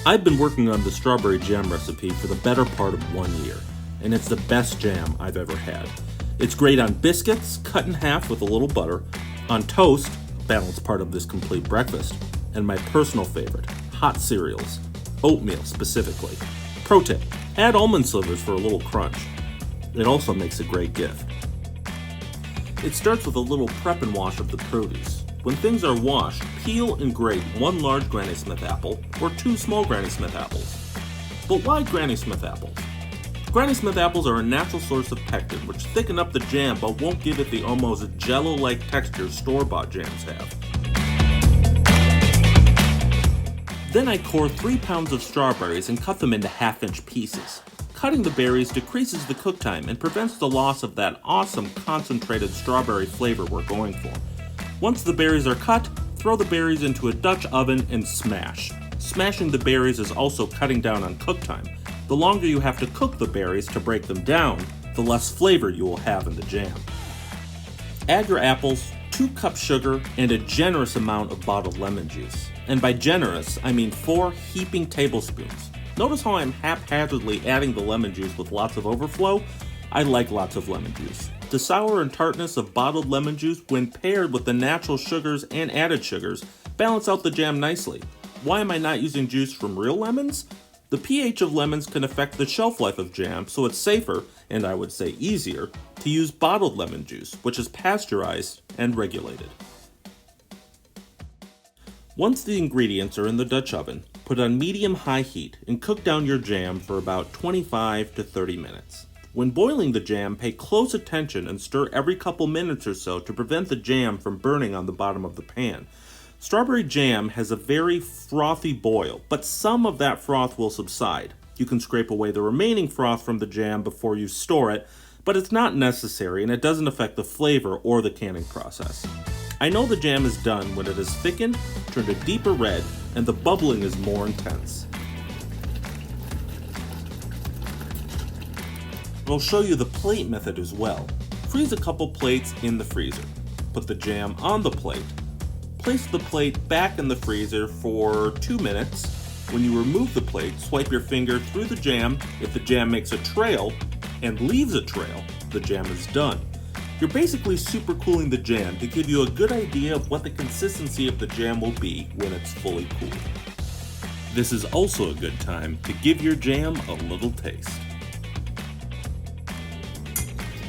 I've been working on the strawberry jam recipe for the better part of 1 year, and it's the best jam I've ever had. It's great on biscuits, cut in half with a little butter, on toast, balanced part of this complete breakfast, and my personal favorite, hot cereals, oatmeal specifically. Pro tip, add almond slivers for a little crunch. It also makes a great gift. It starts with a little prep and wash of the produce. When things are washed, peel and grate 1 large Granny Smith apple or 2 small Granny Smith apples. But why Granny Smith apples? Granny Smith apples are a natural source of pectin, which thicken up the jam but won't give it the almost jello-like texture store-bought jams have. Then I core 3 pounds of strawberries and cut them into half-inch pieces. Cutting the berries decreases the cook time and prevents the loss of that awesome concentrated strawberry flavor we're going for. Once the berries are cut, throw the berries into a Dutch oven and smash. Smashing the berries is also cutting down on cook time. The longer you have to cook the berries to break them down, the less flavor you will have in the jam. Add your apples, 2 cups sugar, and a generous amount of bottled lemon juice. And by generous, I mean 4 heaping tablespoons. Notice how I'm haphazardly adding the lemon juice with lots of overflow? I like lots of lemon juice. The sour and tartness of bottled lemon juice, when paired with the natural sugars and added sugars, balance out the jam nicely. Why am I not using juice from real lemons? The pH of lemons can affect the shelf life of jam, so it's safer, and I would say easier, to use bottled lemon juice, which is pasteurized and regulated. Once the ingredients are in the Dutch oven, put on medium-high heat and cook down your jam for about 25 to 30 minutes. When boiling the jam, pay close attention and stir every couple minutes or so to prevent the jam from burning on the bottom of the pan. Strawberry jam has a very frothy boil, but some of that froth will subside. You can scrape away the remaining froth from the jam before you store it, but it's not necessary and it doesn't affect the flavor or the canning process. I know the jam is done when it is thickened, turned a deeper red, and the bubbling is more intense. I'll show you the plate method as well. Freeze a couple plates in the freezer. Put the jam on the plate. Place the plate back in the freezer for 2 minutes. When you remove the plate, swipe your finger through the jam. If the jam makes a trail and leaves a trail, the jam is done. You're basically supercooling the jam to give you a good idea of what the consistency of the jam will be when it's fully cooled. This is also a good time to give your jam a little taste.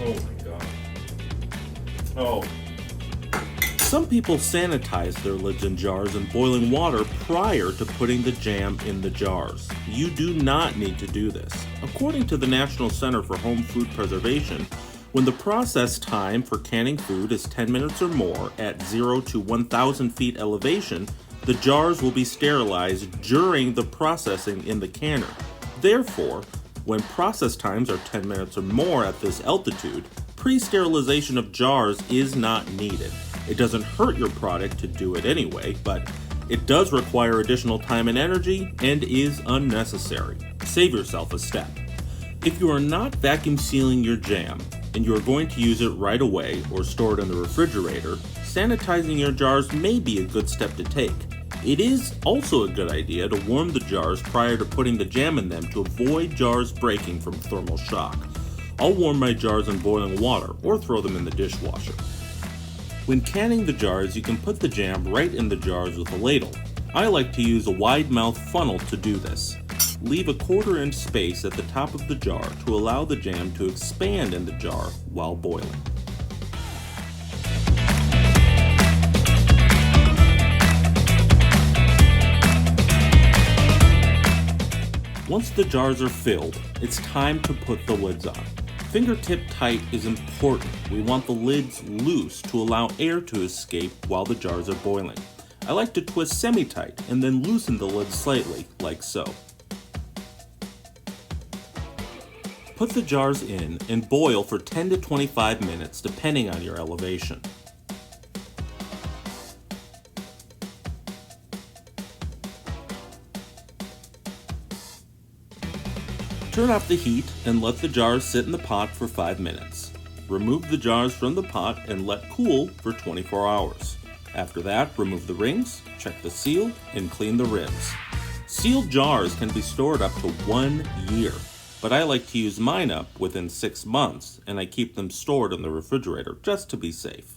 Oh my god. Oh. Some people sanitize their lids and jars in boiling water prior to putting the jam in the jars. You do not need to do this. According to the National Center for Home Food Preservation, when the process time for canning food is 10 minutes or more at 0 to 1,000 feet elevation, the jars will be sterilized during the processing in the canner. Therefore, when process times are 10 minutes or more at this altitude, pre-sterilization of jars is not needed. It doesn't hurt your product to do it anyway, but it does require additional time and energy and is unnecessary. Save yourself a step. If you are not vacuum sealing your jam and you are going to use it right away or store it in the refrigerator, sanitizing your jars may be a good step to take. It is also a good idea to warm the jars prior to putting the jam in them to avoid jars breaking from thermal shock. I'll warm my jars in boiling water or throw them in the dishwasher. When canning the jars, you can put the jam right in the jars with a ladle. I like to use a wide mouth funnel to do this. Leave a 1/4 inch space at the top of the jar to allow the jam to expand in the jar while boiling. Once the jars are filled, it's time to put the lids on. Fingertip tight is important. We want the lids loose to allow air to escape while the jars are boiling. I like to twist semi-tight and then loosen the lid slightly, like so. Put the jars in and boil for 10 to 25 minutes depending on your elevation. Turn off the heat and let the jars sit in the pot for 5 minutes. Remove the jars from the pot and let cool for 24 hours. After that, remove the rings, check the seal, and clean the rims. Sealed jars can be stored up to 1 year, but I like to use mine up within 6 months, and I keep them stored in the refrigerator just to be safe.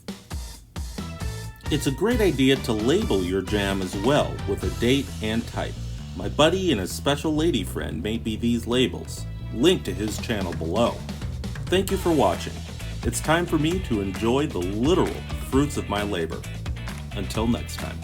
It's a great idea to label your jam as well with a date and type. My buddy and his special lady friend made me these labels. Link to his channel below. Thank you for watching. It's time for me to enjoy the literal fruits of my labor. Until next time.